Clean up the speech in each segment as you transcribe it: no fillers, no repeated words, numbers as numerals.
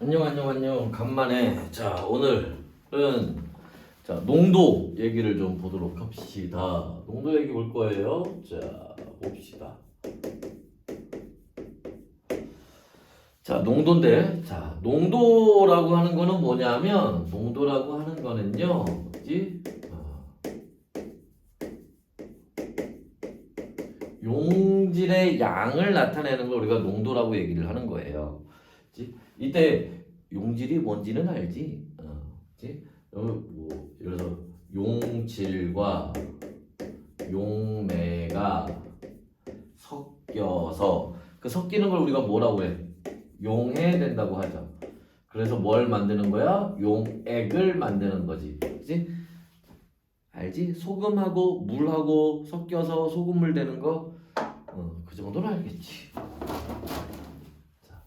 안녕. 간만에. 자, 오늘은 농도 얘기를 좀 보도록 합시다. 농도 얘기 볼 거예요. 자, 봅시다. 자, 농도인데, 자, 농도라고 하는 거는 뭐냐면, 농도라고 하는 거는요, 뭐지? 용질의 양을 나타내는 걸 우리가 농도라고 얘기를 하는 거예요. 그치? 이때 용질이 뭔지는 알지? 그치? 뭐, 예를 들어서 용질과 용매가 섞여서 그 섞이는 걸 우리가 뭐라고 해? 용해된다고 하죠. 그래서 뭘 만드는 거야? 용액을 만드는 거지. 그치? 알지? 소금하고 물하고 섞여서 소금물 되는 거? 그 정도는 알겠지. 자,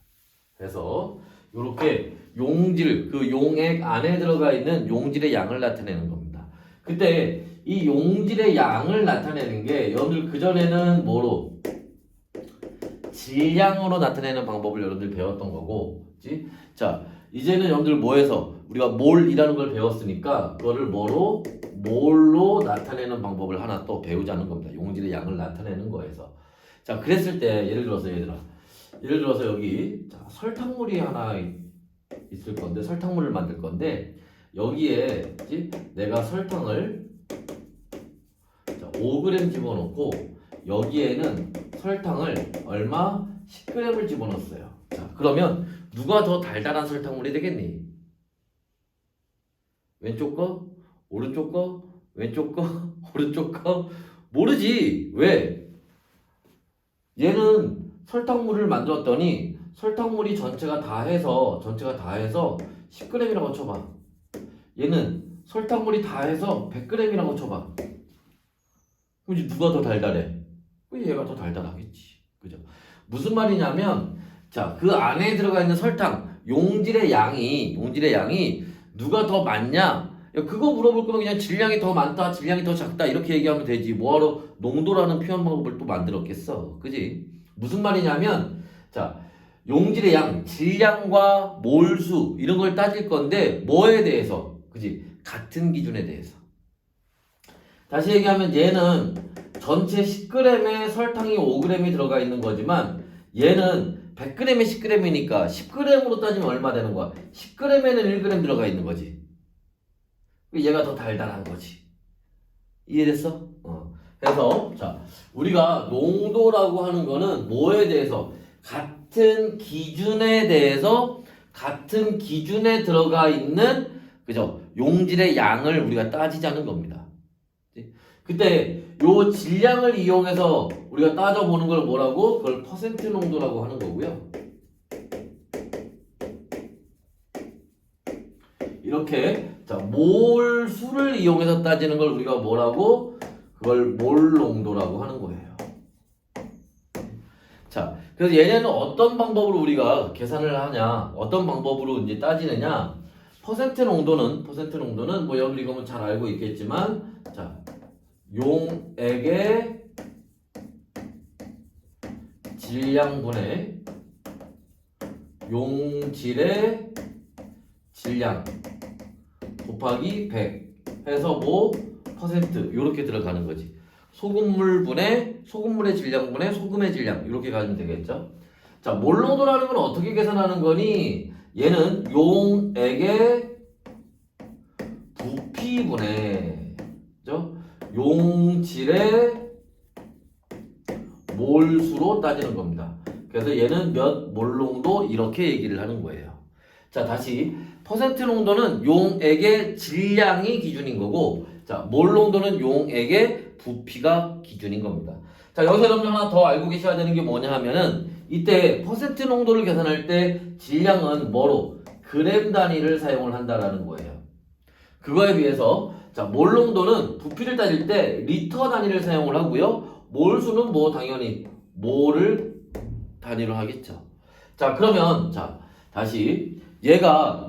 그래서 이렇게 용질, 그 용액 안에 들어가 있는 용질의 양을 나타내는 겁니다. 그때 이 용질의 양을 나타내는 게 여러분들 그전에는 뭐로? 질량으로 나타내는 방법을 여러분들 배웠던 거고, 그치? 자, 이제는 여러분들 뭐해서 우리가 몰이라는 걸 배웠으니까 그거를 뭐로? 몰로 나타내는 방법을 하나 또 배우자는 겁니다. 용질의 양을 나타내는 거에서. 자, 그랬을 때 예를 들어서 여기 자, 설탕물이 하나 있을 건데 설탕물을 만들 건데 여기에 그치? 내가 설탕을 자, 5g 집어넣고 여기에는 설탕을 얼마? 10g을 집어넣었어요. 자, 그러면 누가 더 달달한 설탕물이 되겠니? 왼쪽 거? 오른쪽 거? 왼쪽 거? 오른쪽 거? 모르지. 왜? 얘는 설탕물을 만들었더니 설탕물이 전체가 다 해서 10g이라고 쳐봐. 얘는 설탕물이 다 해서 100g이라고 쳐봐. 그럼 이제 누가 더 달달해? 얘가 더 달달하겠지. 그죠? 무슨 말이냐면 자, 그 안에 들어가 있는 설탕, 용질의 양이 누가 더 많냐? 야, 그거 물어볼 거면 그냥 질량이 더 많다, 질량이 더 작다 이렇게 얘기하면 되지. 뭐하러 농도라는 표현 방법을 또 만들었겠어. 그지? 무슨 말이냐면 자, 용질의 양, 질량과 몰수 이런 걸 따질 건데 뭐에 대해서? 그지? 같은 기준에 대해서. 다시 얘기하면 얘는 전체 10g에 설탕이 5g이 들어가 있는 거지만 얘는 100g에 10g이니까 10g으로 따지면 얼마 되는 거야? 10g에는 1g 들어가 있는 거지. 얘가 더 달달한 거지. 이해됐어? 그래서 자, 우리가 농도라고 하는 거는 뭐에 대해서? 같은 기준에 대해서 같은 기준에 들어가 있는 그죠? 용질의 양을 우리가 따지자는 겁니다. 그때 요 질량을 이용해서 우리가 따져보는 걸 뭐라고? 그걸 퍼센트 농도라고 하는 거고요. 이렇게 자, 몰수를 이용해서 따지는 걸 우리가 뭐라고? 그걸 몰 농도라고 하는 거예요. 자, 그래서 얘네는 어떤 방법으로 우리가 계산을 하냐? 어떤 방법으로 이제 따지느냐? 퍼센트 농도는 뭐 여러분 이거 잘 알고 있겠지만 자, 용액의 질량분의 용질의 질량 곱하기 100 해서 뭐 퍼센트 이렇게 들어가는 거지. 소금물의 질량분의 소금의 질량 이렇게 가면 되겠죠. 자, 몰농도라는 건 어떻게 계산하는 거니? 얘는 용액의 부피분의 그죠? 용질의 몰수로 따지는 겁니다. 그래서 얘는 몇 몰농도 이렇게 얘기를 하는 거예요. 자, 다시 퍼센트 농도는 용액의 질량이 기준인 거고 자, 몰농도는 용액의 부피가 기준인 겁니다. 자, 여기서 여러분 하나 더 알고 계셔야 되는 게 뭐냐 하면은 이때 퍼센트 농도를 계산할 때 질량은 뭐로? 그램 단위를 사용을 한다라는 거예요. 그거에 비해서 자, 몰농도는 부피를 따질 때 리터 단위를 사용을 하고요. 몰수는 뭐 당연히 몰을 단위로 하겠죠. 자, 그러면 자, 다시 얘가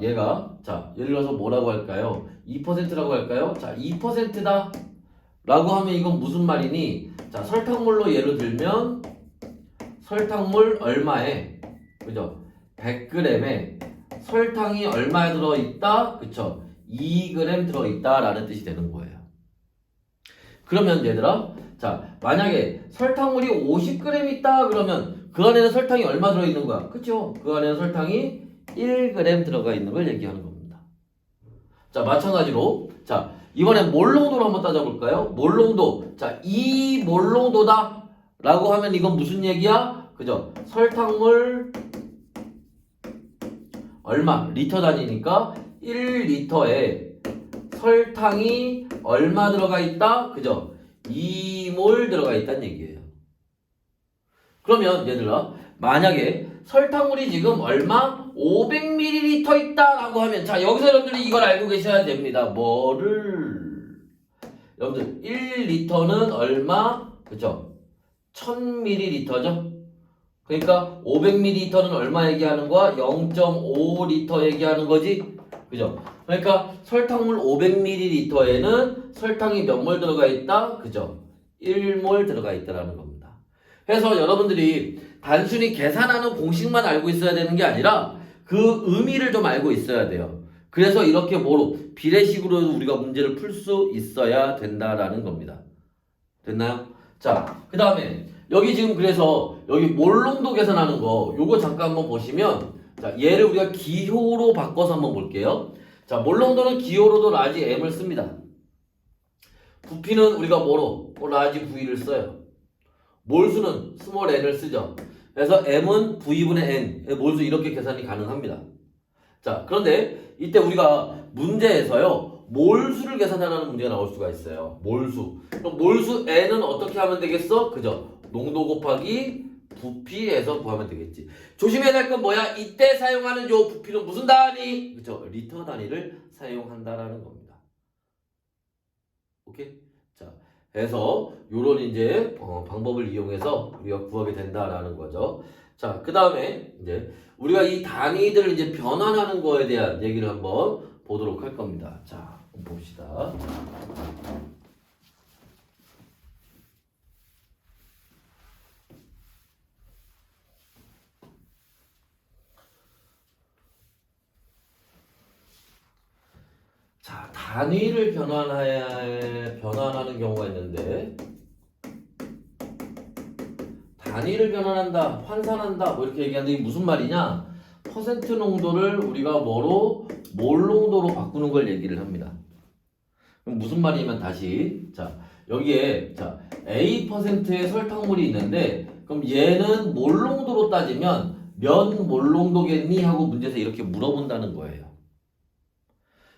자, 예를 들어서 뭐라고 할까요? 2%라고 할까요? 자, 2%다 라고 하면 이건 무슨 말이니? 자, 설탕물로 예를 들면 설탕물 얼마에 그죠? 100g에 설탕이 얼마 들어있다? 그쵸? 2g 들어있다 라는 뜻이 되는 거예요. 그러면 얘들아, 자, 만약에 설탕물이 50g 있다 그러면 그 안에는 설탕이 얼마 들어있는 거야? 그쵸? 그 안에는 설탕이 1g 들어가 있는 걸 얘기하는 겁니다. 자, 마찬가지로 자, 이번엔 몰농도로 한번 따져볼까요? 몰농도. 자, 이 몰농도다 라고 하면 이건 무슨 얘기야? 그죠? 설탕물 얼마? 리터 단위니까 1리터에 설탕이 얼마 들어가 있다? 그죠? 2몰 들어가 있다는 얘기예요. 그러면 얘들아, 만약에 설탕물이 지금 얼마? 500ml 있다라고 하면, 자, 여기서 여러분들이 이걸 알고 계셔야 됩니다. 뭐를? 여러분들 1리터는 얼마? 그죠? 1000ml죠? 그러니까 500ml는 얼마 얘기하는 거야? 0.5리터 얘기하는 거지? 그죠? 그러니까 설탕물 500ml에는 설탕이 몇 몰 들어가 있다? 그죠? 1몰 들어가 있다라는 겁니다. 그래서 여러분들이 단순히 계산하는 공식만 알고 있어야 되는 게 아니라 그 의미를 좀 알고 있어야 돼요. 그래서 이렇게 뭐로? 비례식으로 우리가 문제를 풀 수 있어야 된다라는 겁니다. 됐나요? 자, 그 다음에 여기 지금 그래서 여기 몰농도 계산하는 거 요거 잠깐 한번 보시면, 자, 얘를 우리가 기호로 바꿔서 한번 볼게요. 자, 몰농도는 기호로도 라지 M을 씁니다. 부피는 우리가 뭐로? 라지 V를 써요. 몰수는 스몰 n을 쓰죠. 그래서 M은 V분의 N, 몰수 이렇게 계산이 가능합니다. 자, 그런데 이때 우리가 문제에서요, 몰수를 계산하는 문제가 나올 수가 있어요. 몰수. 그럼 몰수 N은 어떻게 하면 되겠어? 그죠? 농도 곱하기 부피에서 구하면 되겠지. 조심해야 될 건 뭐야? 이때 사용하는 요 부피는 무슨 단위? 그죠? 리터 단위를 사용한다라는 겁니다. 오케이? 자, 그래서 요런 이제 방법을 이용해서 우리가 구하게 된다라는 거죠. 자, 그 다음에 이제 우리가 이 단위들을 이제 변환하는 거에 대한 얘기를 한번 보도록 할 겁니다. 자, 한번 봅시다. 자, 단위를 변환하는 경우가 있는데, 단위를 변환한다, 환산한다, 뭐 이렇게 얘기하는데 이게 무슨 말이냐? 퍼센트 농도를 우리가 뭐로? 몰 농도로 바꾸는 걸 얘기를 합니다. 그럼 무슨 말이냐면 다시, 자, 여기에 자, A%의 설탕물이 있는데, 그럼 얘는 몰 농도로 따지면 몇 몰 농도겠니? 하고 문제에서 이렇게 물어본다는 거예요.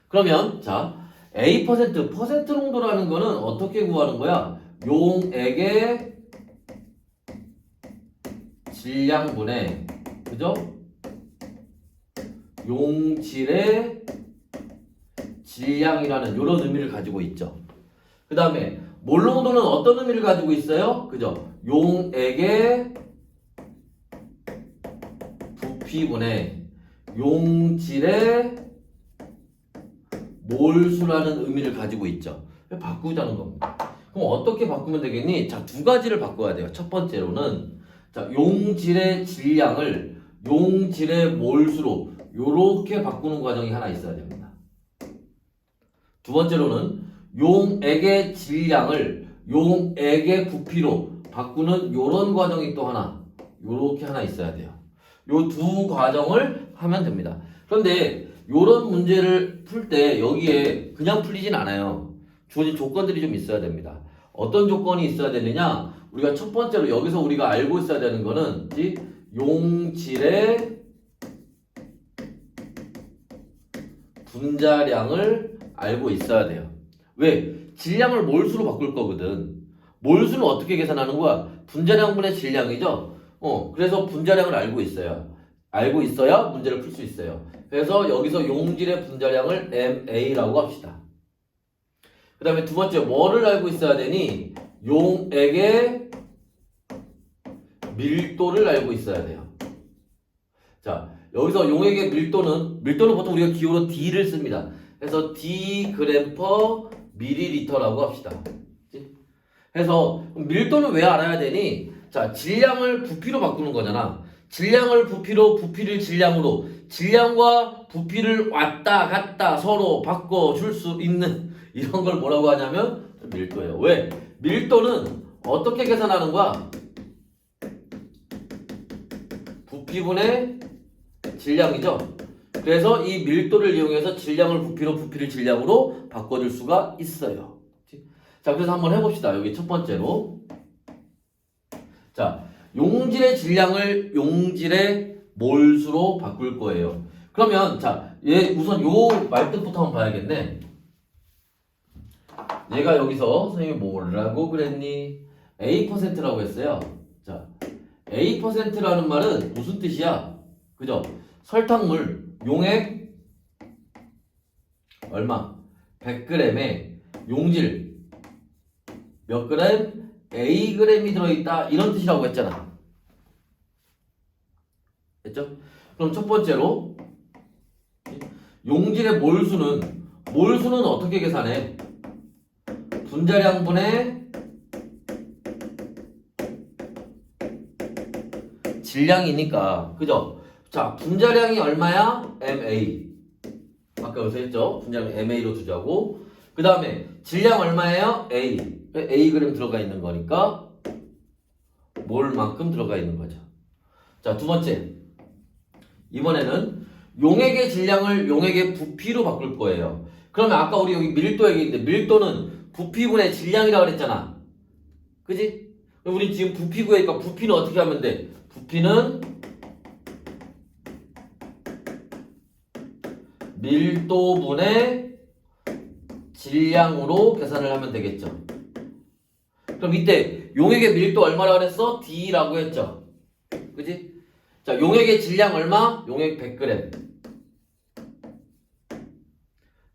그러면 자, 퍼센트 농도라는 거는 어떻게 구하는 거야? 용액의 질량분의, 그죠? 용질의 질량이라는 이런 의미를 가지고 있죠. 그 다음에 몰 농도는 어떤 의미를 가지고 있어요? 그죠? 용액의 부피분의 용질의 몰수라는 의미를 가지고 있죠. 바꾸자는 겁니다. 그럼 어떻게 바꾸면 되겠니? 자, 두 가지를 바꿔야 돼요. 첫 번째로는 자, 용질의 질량을 용질의 몰수로 요렇게 바꾸는 과정이 하나 있어야 됩니다. 두 번째로는 용액의 질량을 용액의 부피로 바꾸는 요런 과정이 또 하나, 요렇게 하나 있어야 돼요. 요 두 과정을 하면 됩니다. 그런데 요런 문제를 풀 때 여기에 그냥 풀리진 않아요. 주어진 조건들이 좀 있어야 됩니다. 어떤 조건이 있어야 되느냐? 우리가 첫 번째로 여기서 우리가 알고 있어야 되는 거는 용질의 분자량을 알고 있어야 돼요. 왜? 질량을 몰수로 바꿀 거거든. 몰수는 어떻게 계산하는 거야? 분자량분의 질량이죠? 그래서 분자량을 알고 있어요. 알고 있어야 문제를 풀 수 있어요. 그래서 여기서 용질의 분자량을 MA라고 합시다. 그 다음에 두 번째, 뭐를 알고 있어야 되니? 용액의 밀도를 알고 있어야 돼요. 자, 여기서 용액의 밀도는 보통 우리가 기호로 D를 씁니다. 그래서 D g per 밀리리터라고 합시다. 그래서 밀도는 왜 알아야 되니? 자, 질량을 부피로 바꾸는 거잖아. 질량을 부피로 부피를 질량으로 질량과 부피를 왔다 갔다 서로 바꿔줄 수 있는 이런 걸 뭐라고 하냐면 밀도예요. 왜? 밀도는 어떻게 계산하는 거야? 부피분의 질량이죠. 그래서 이 밀도를 이용해서 질량을 부피로 부피를 질량으로 바꿔줄 수가 있어요. 자, 그래서 한번 해봅시다. 여기 첫 번째로. 자, 용질의 질량을 용질의 몰수로 바꿀 거예요. 그러면 자, 얘 우선 요 말뜻부터 한번 봐야겠네. 얘가 여기서 선생님이 뭐라고 그랬니? A%라고 했어요. 자, A%라는 말은 무슨 뜻이야? 그죠? 설탕물 용액 얼마? 100g에 용질 몇 그램? Ag이 들어있다 이런 뜻이라고 했잖아. 됐죠? 그럼 첫 번째로 용질의 몰수는 어떻게 계산해? 분자량분의 질량이니까 그죠? 자, 분자량이 얼마야? MA. 아까 여기서 했죠? 분자량 MA로 두자고. 그 다음에 질량 얼마예요? A. Ag 들어가 있는 거니까 몰만큼 들어가 있는 거죠. 자, 두 번째. 이번에는 용액의 질량을 용액의 부피로 바꿀 거예요. 그러면 아까 우리 여기 밀도 얘기했는데 밀도는 부피분의 질량이라고 그랬잖아. 그지? 우리 지금 부피 구하니까 부피는 어떻게 하면 돼? 부피는 밀도분의 질량으로 계산을 하면 되겠죠. 그럼 이때 용액의 밀도 얼마라고 그랬어? D라고 했죠. 그지? 자, 용액의 질량 얼마? 용액 100g.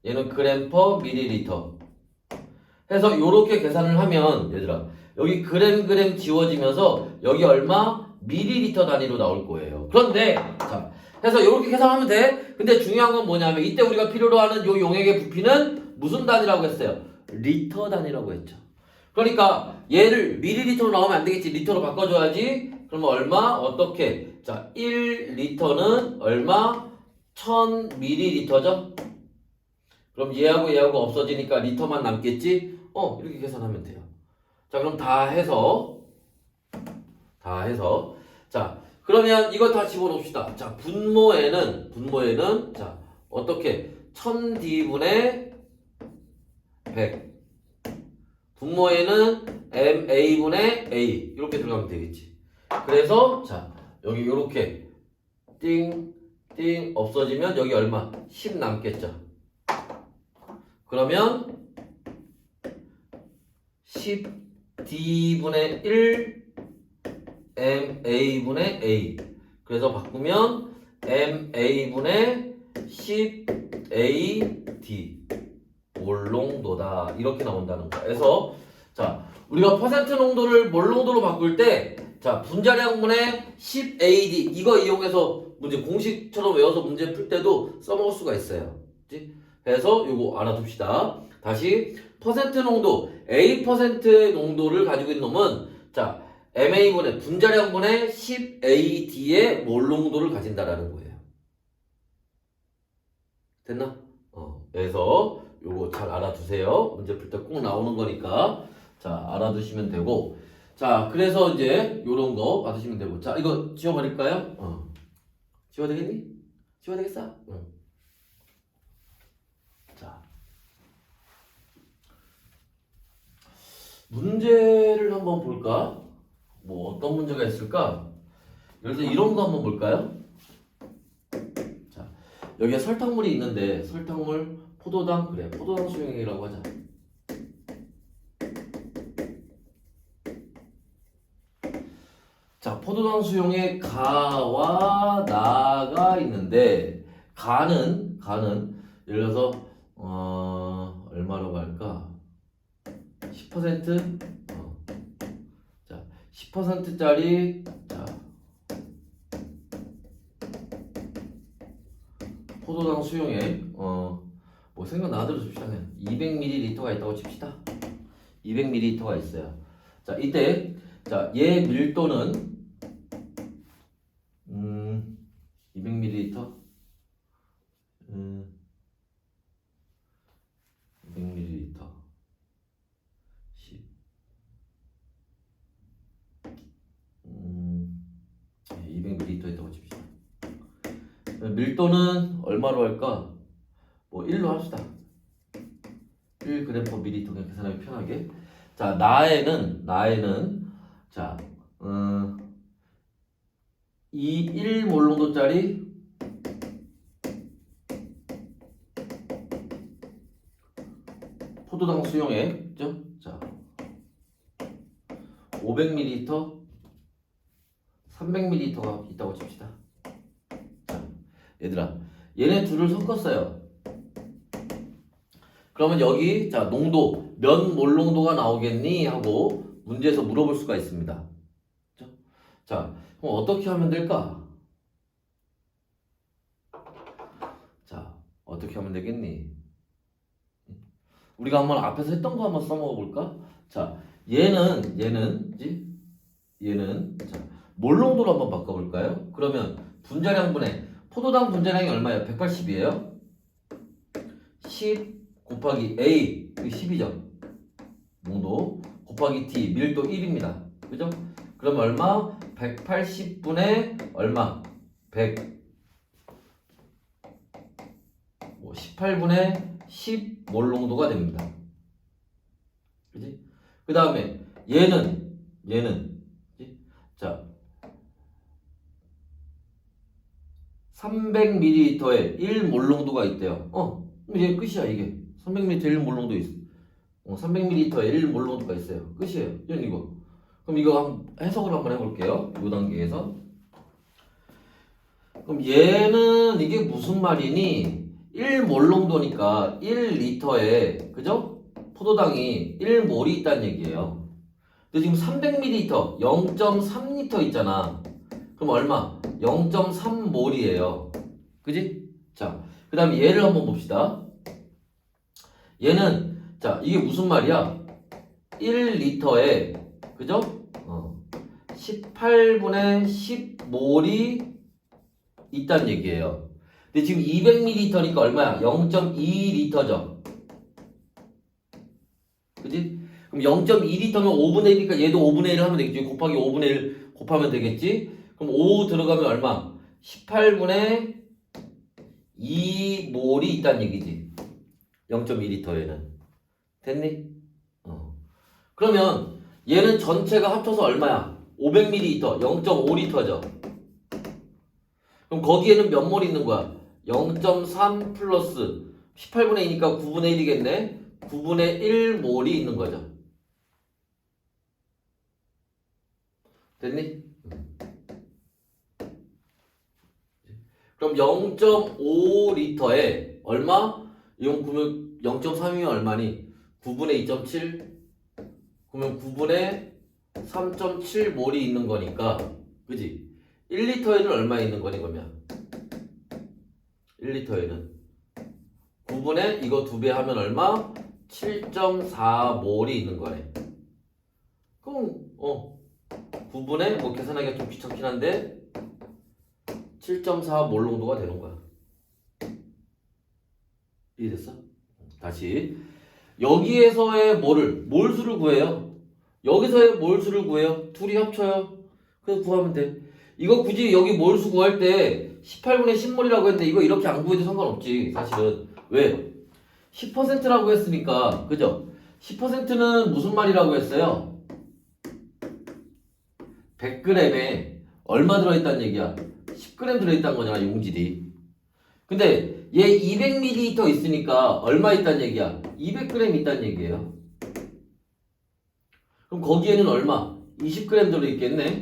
얘는 그램 퍼 밀리리터. 해서 요렇게 계산을 하면 얘들아 여기 그램 지워지면서 여기 얼마? 밀리리터 단위로 나올 거예요. 그런데 자, 해서 요렇게 계산하면 돼. 근데 중요한 건 뭐냐면 이때 우리가 필요로 하는 요 용액의 부피는 무슨 단위라고 했어요? 리터 단위라고 했죠. 그러니까 얘를 밀리리터로 나오면 안 되겠지. 리터로 바꿔줘야지. 그러면 얼마? 어떻게? 자, 1리터는 얼마? 1000ml죠? 그럼 얘하고 없어지니까 리터만 남겠지? 이렇게 계산하면 돼요. 자, 그럼 다 해서 자, 그러면 이거 다 집어넣읍시다. 자, 분모에는 자, 어떻게? 1000D분의 100. 분모에는 MA분의 A. 이렇게 들어가면 되겠지. 그래서 자, 여기 이렇게 띵 없어지면 여기 얼마? 10 남겠죠. 그러면 10D분의 1 MA분의 A. 그래서 바꾸면 MA분의 10AD 몰농도다. 이렇게 나온다는 거야. 그래서 자, 우리가 퍼센트 농도를 몰농도로 바꿀 때 자, 분자량분의 10AD 이거 이용해서 문제 공식처럼 외워서 문제 풀 때도 써먹을 수가 있어요. 그치? 그래서 요거 알아둡시다. 다시 퍼센트 농도 A%의 농도를 가지고 있는 놈은 자, MA분의 분자량분의 10AD의 몰농도를 가진다라는 거예요. 됐나? 그래서 요거 잘 알아두세요. 문제 풀 때 꼭 나오는 거니까 자, 알아두시면 되고 자, 그래서 이제 요런 거 받으시면 되고 자, 이거 지워버릴까요? 지워야 되겠니? 지워야 되겠어? 응. 자, 문제를 한번 볼까? 뭐 어떤 문제가 있을까? 예를 들어 이런 거 한번 볼까요? 자, 여기에 설탕물이 있는데 설탕물 포도당 그래 포도당 수용액이라고 하자. 자, 포도당 수용액 가와 나가 있는데 가는 예를 들어서 얼마라고 할까? 10%? 자, 10%짜리 자, 포도당 수용액 뭐 생각나는 대로 줍시다. 그냥 200ml가 있다고 칩시다. 200ml가 있어요. 자, 이때 자, 얘 밀도는 밀도는 얼마로 할까? 뭐 1로 합시다. 1g/ml 그냥 계산하기 편하게. 자, 나에는 자, 이 1몰롱도짜리 포도당 수용액, 그죠? 자, 500ml, 300ml가 있다고 칩시다. 자, 얘들아, 얘네 둘을 섞었어요. 그러면 여기 자 농도 몇 몰 농도가 나오겠니? 하고 문제에서 물어볼 수가 있습니다. 그렇죠? 자, 그럼 어떻게 하면 될까? 자, 어떻게 하면 되겠니? 우리가 한번 앞에서 했던 거 한번 써먹어 볼까? 자, 얘는 자, 몰 농도로 한번 바꿔볼까요? 그러면 분자량분의 포도당 분자량이 얼마예요? 180이에요. 10 곱하기 A, 12죠. 농도 곱하기 T, 밀도 1입니다. 그죠? 그럼 얼마? 180분의 얼마? 100. 18분의 10몰 농도가 됩니다. 그지? 그 다음에 얘는 그치? 자 300ml에 1몰 농도가 있대요. 그럼 얘 끝이야 이게. 300ml 1몰 농도 있어. 300ml에 1몰 농도가 있어요. 끝이에요. 이거. 그럼 이거 해석을 한번 해볼게요. 이 단계에서. 그럼 얘는 이게 무슨 말이니? 1몰 농도니까 1리터에 그죠? 포도당이 1몰이 있다는 얘기예요. 근데 지금 300ml 0.3리터 있잖아. 그럼 얼마? 0.3몰이에요. 그지? 자, 그 다음에 얘를 한번 봅시다. 얘는 자 이게 무슨 말이야? 1리터에 그죠? 18분의 10몰이 있다는 얘기예요. 근데 지금 200ml니까 얼마야? 0.2리터죠. 그지? 그럼 0.2리터면 5분의 1이니까 얘도 5분의 1을 하면 되겠지. 곱하기 5분의 1 곱하면 되겠지. 그럼 5 들어가면 얼마? 18분의 2몰이 있다는 얘기지. 0.2리터에는. 됐니? 그러면 얘는 전체가 합쳐서 얼마야? 500ml, 0.5리터죠. 그럼 거기에는 몇 몰 있는 거야? 0.3 플러스 18분의 2니까 9분의 1이겠네? 9분의 1몰이 있는 거죠. 됐니? 그럼 0.5리터에 얼마? 이건 0.3이면 얼마니? 9분의 2.7? 그러면 9분의 3.7몰이 있는 거니까 그지? 1리터에는 얼마 있는 거니 그러면? 1리터에는 9분의 이거 2배 하면 얼마? 7.4몰이 있는 거네. 그럼 9분의 뭐 계산하기가 좀 귀찮긴 한데 7.4몰 농도가 되는 거야. 이해됐어? 다시 여기에서의 몰수를 구해요. 여기서의 몰수를 구해요. 둘이 합쳐요. 그래서 구하면 돼. 이거 굳이 여기 몰수 구할 때 18분의 10몰이라고 했는데 이거 이렇게 안 구해도 상관없지 사실은. 왜? 10%라고 했으니까 그죠? 10%는 무슨 말이라고 했어요? 100g에 얼마 들어있다는 얘기야? 10g 들어있다는 거잖아 용질이. 근데 얘 200ml 있으니까 얼마 있다는 얘기야? 200g 있다는 얘기예요. 그럼 거기에는 얼마? 20g 들어있겠네?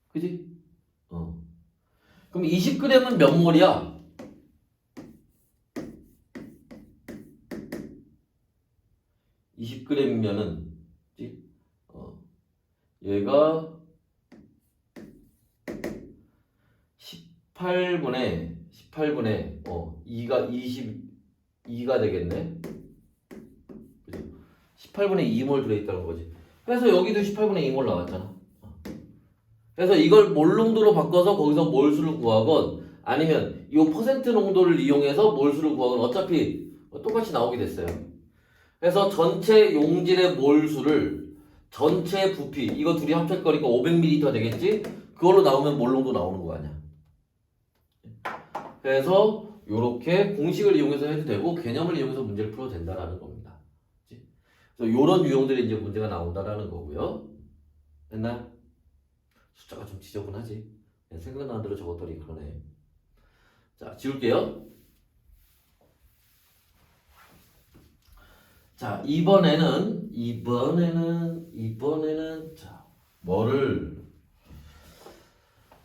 그지? 그럼 20g은 몇 몰이야? 20g이면은 얘가 18분의 2가 22가 되겠네. 그죠? 18분의 2몰 들어있다는 거지. 그래서 여기도 18분의 2몰 나왔잖아. 그래서 이걸 몰 농도로 바꿔서 거기서 몰수를 구하건 아니면 이 퍼센트 농도를 이용해서 몰수를 구하건 어차피 똑같이 나오게 됐어요. 그래서 전체 용질의 몰수를 전체 부피 이거 둘이 합칠 거니까 500ml 되겠지? 그걸로 나오면 몰 농도 나오는 거 아니야. 그래서 이렇게 공식을 이용해서 해도 되고 개념을 이용해서 문제를 풀어도 된다라는 겁니다. 그래서 이런 유형들이 이제 문제가 나온다라는 거고요. 됐나? 숫자가 좀 지저분하지? 그냥 생각나는 대로 적었더니 그러네. 자, 지울게요. 자, 이번에는 자, 뭐를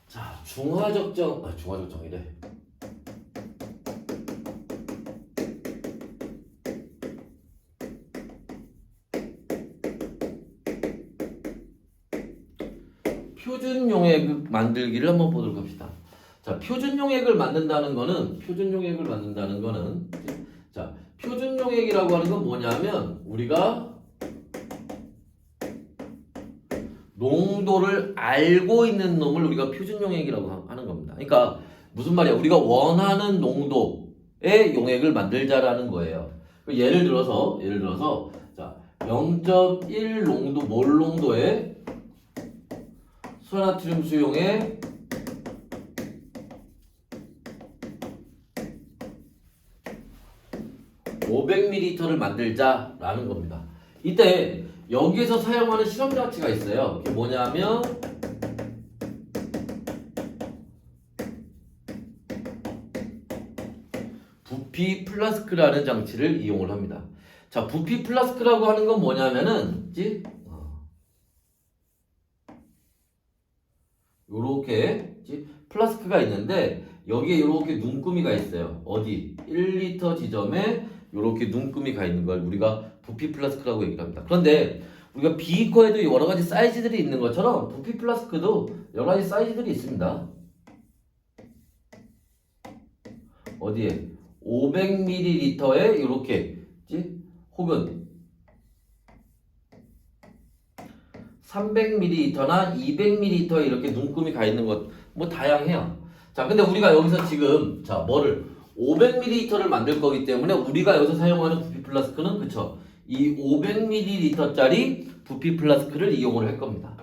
자, 중화적정이래. 표준 용액 만들기를 한번 보도록 합시다. 자, 표준 용액을 만든다는 거는 자, 표준 용액이라고 하는 건 뭐냐면 우리가 농도를 알고 있는 놈을 우리가 표준 용액이라고 하는 겁니다. 그러니까 무슨 말이야? 우리가 원하는 농도의 용액을 만들자라는 거예요. 예를 들어서 자, 0.1 농도 몰 농도의 수화나트륨 수용액 500ml를 만들자라는 겁니다. 이때 여기에서 사용하는 실험 장치가 있어요. 그게 뭐냐면 부피 플라스크라는 장치를 이용을 합니다. 자, 부피 플라스크라고 하는 건 뭐냐면은 요렇게 플라스크가 있는데 여기에 요렇게 눈구미가 있어요. 어디? 1리터 지점에 요렇게 눈금이 가 있는 걸 우리가 부피 플라스크라고 얘기를 합니다. 그런데 우리가 비거에도 여러 가지 사이즈들이 있는 것처럼 부피 플라스크도 여러 가지 사이즈들이 있습니다. 어디에? 500ml에 이렇게 혹은 300ml나 200ml에 이렇게 눈금이 가 있는 것 뭐 다양해요. 자, 근데 우리가 여기서 지금 자 뭐를 500ml를 만들 거기 때문에 우리가 여기서 사용하는 부피 플라스크는 그쵸? 이 500ml짜리 부피 플라스크를 이용을 할 겁니다.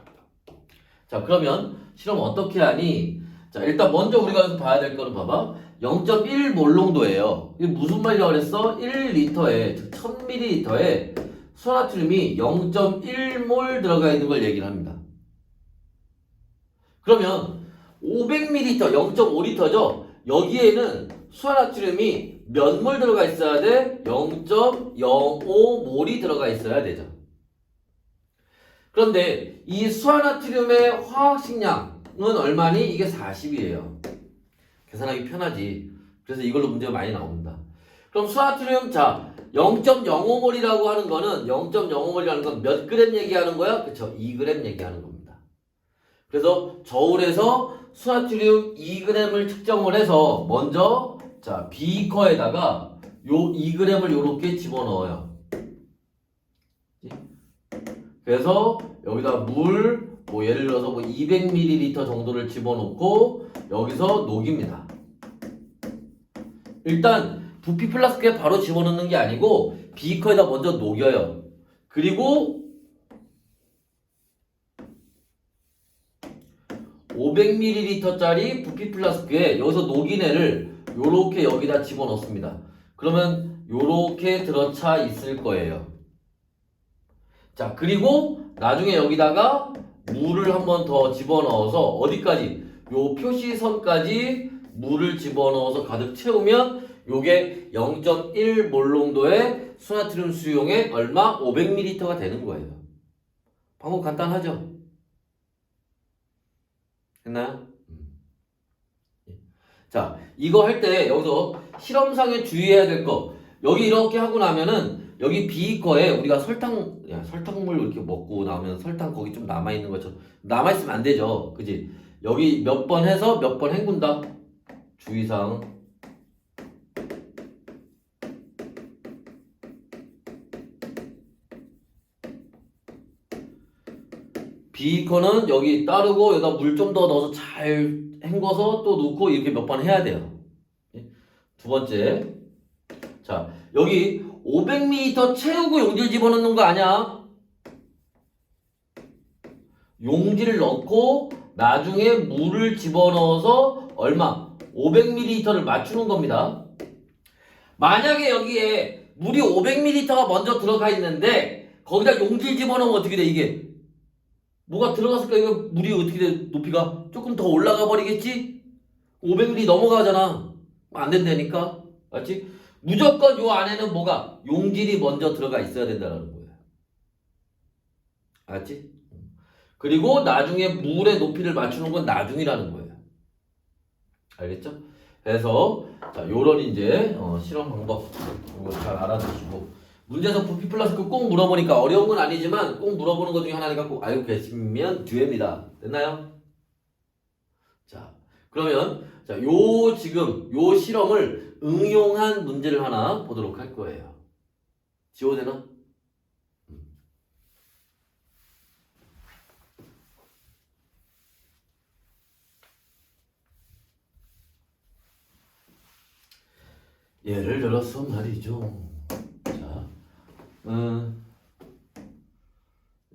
자, 그러면 실험 어떻게 하니? 자, 일단 먼저 우리가 여기서 봐야 될 거는 봐봐. 0.1몰 농도예요. 이게 무슨 말이라고 그랬어? 1리터에, 즉 1000ml에 수화나트륨이 0.1몰 들어가 있는 걸 얘기를 합니다. 그러면 500ml, 0.5리터죠? 여기에는 수화나트륨이 몇 몰 들어가 있어야 돼? 0.05몰이 들어가 있어야 되죠. 그런데 이 수화나트륨의 화학식량은 얼마니? 이게 40이에요. 계산하기 편하지. 그래서 이걸로 문제가 많이 나옵니다. 그럼 수화나트륨, 자, 0.05몰이라고 하는 거는 0.05몰이라는 건 몇 그램 얘기하는 거야? 그쵸? 2g 얘기하는 겁니다. 그래서 저울에서 수화나트륨 2g을 측정을 해서 먼저 자, 비커에다가 요 2g을 요렇게 집어넣어요. 그래서 여기다 물, 뭐 예를 들어서 뭐 200ml 정도를 집어넣고 여기서 녹입니다. 일단 부피 플라스크에 바로 집어넣는 게 아니고 비커에다 먼저 녹여요. 그리고 500ml짜리 부피 플라스크에 여기서 녹인 애를 요렇게 여기다 집어넣습니다. 그러면 요렇게 들어차 있을 거예요. 자, 그리고 나중에 여기다가 물을 한 번 더 집어넣어서 어디까지? 요 표시선까지 물을 집어넣어서 가득 채우면 요게 0.1몰 농도의 수나트륨 수용액 얼마? 500ml가 되는 거예요. 방법 간단하죠? 됐나요? 자, 이거 할 때 여기서 실험상에 주의해야 될 거. 여기 이렇게 하고 나면은 여기 비거에 우리가 설탕물 이렇게 먹고 나오면 설탕 거기 좀 남아있는 것처럼 남아있으면 안 되죠. 그지? 여기 몇 번 해서 몇 번 헹군다. 주의사항. 비커는 여기 따르고 여기다 물 좀 더 넣어서 잘 헹궈서 또 넣고 이렇게 몇 번 해야 돼요. 두 번째. 자, 여기 500ml 채우고 용지를 집어넣는 거 아니야? 용지를 넣고 나중에 물을 집어넣어서 얼마? 500ml를 맞추는 겁니다. 만약에 여기에 물이 500ml가 먼저 들어가 있는데 거기다 용기를 집어넣으면 어떻게 돼? 이게 뭐가 들어갔을까? 이거 물이 어떻게 돼? 높이가 조금 더 올라가 버리겠지? 500ml 넘어가잖아. 안 된다니까. 맞지? 무조건 요 안에는 뭐가 용질이 먼저 들어가 있어야 된다는 거예요. 알지? 그리고 나중에 물의 높이를 맞추는 건 나중이라는 거예요. 알겠죠? 그래서 자, 요런 이제 실험 방법 이거 잘 알아두시고 문제에서 부피 플러스크 꼭 물어보니까 어려운 건 아니지만 꼭 물어보는 것 중에 하나니까 꼭 알고 계시면 뒤입니다. 됐나요? 자, 그러면 자, 지금 요 실험을 응용한 문제를 하나 보도록 할 거예요. 지워되나? 예를 들어서 말이죠. 자,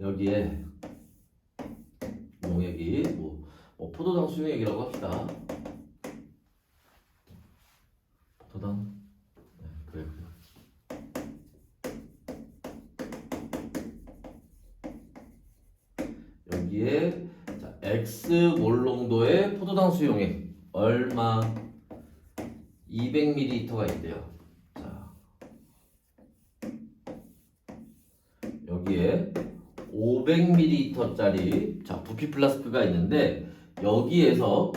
여기에 용액이 포도당 수용액이라고 합시다. 포도당 그래. 여기에 자, X 몰농도의 포도당 수용액 얼마? 200ml가 있대요. 자, 여기에 500ml짜리 자, 부피 플라스크가 있는데 여기에서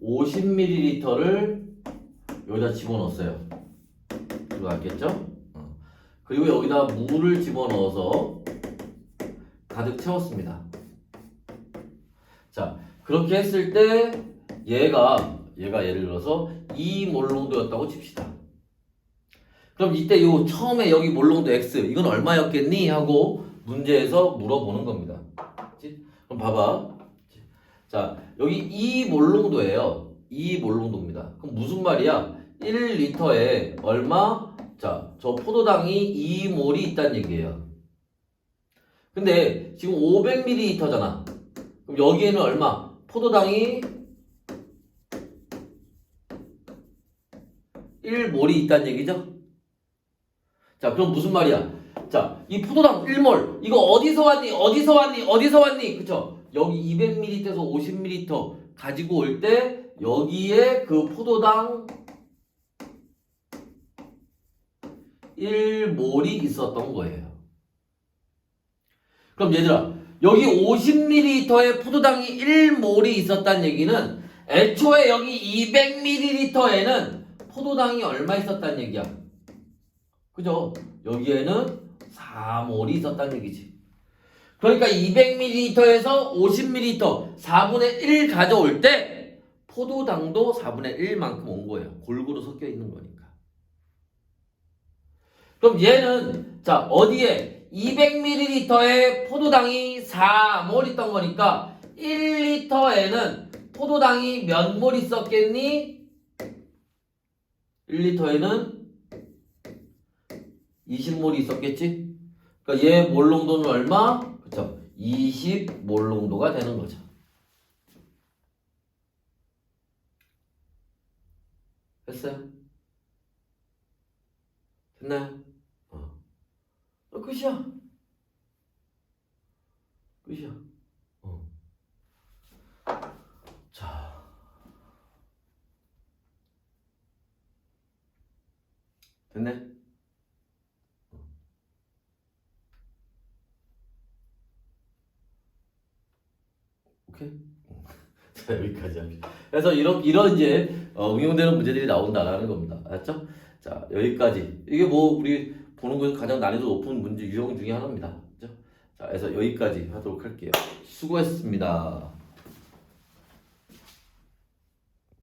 50ml를 여기다 집어넣었어요. 들어갔겠죠? 그리고 여기다 물을 집어넣어서 가득 채웠습니다. 자, 그렇게 했을 때 얘가 예를 들어서 2몰 농도였다고 칩시다. 그럼 이때 요 처음에 여기 몰농도 X 이건 얼마였겠니? 하고 문제에서 물어보는 겁니다. 그치? 그럼 봐봐. 자, 여기 2몰 농도예요. 2몰 농도입니다. 그럼 무슨 말이야? 1리터에 얼마? 자, 저 포도당이 2몰이 있다는 얘기예요. 근데 지금 500ml잖아. 그럼 여기에는 얼마? 포도당이 1몰이 있다는 얘기죠? 자, 그럼 무슨 말이야? 자, 이 포도당 1몰 이거 어디서 왔니? 그쵸? 여기 200ml에서 50ml 가지고 올 때 여기에 그 포도당 1몰이 있었던 거예요. 그럼 얘들아, 여기 50ml의 포도당이 1몰이 있었다는 얘기는 애초에 여기 200ml에는 포도당이 얼마 있었다는 얘기야? 그죠? 여기에는 4몰이 있었다는 얘기지. 그러니까 200ml에서 50ml 4분의 1 가져올 때 포도당도 4분의 1만큼 온 거예요. 골고루 섞여 있는 거니까. 그럼 얘는 자, 어디에 200ml에 포도당이 4몰 있던 거니까 1리터에는 포도당이 몇 몰 있었겠니? 1리터에는 20몰이 있었겠지? 그러니까 얘 몰농도는 얼마? 그쵸? 20몰농도가 되는 거죠. 됐어요? 됐나요? 끝이야. 자. 됐네? 오케이? 자, 여기까지 합시다. 그래서 이런 이제 응용되는 문제들이 나온다라는 겁니다. 알았죠? 자, 여기까지. 이게 우리 보는 것에서 가장 난이도 높은 문제 유형 중에 하나입니다. 그죠? 자, 그래서 여기까지 하도록 할게요. 수고했습니다.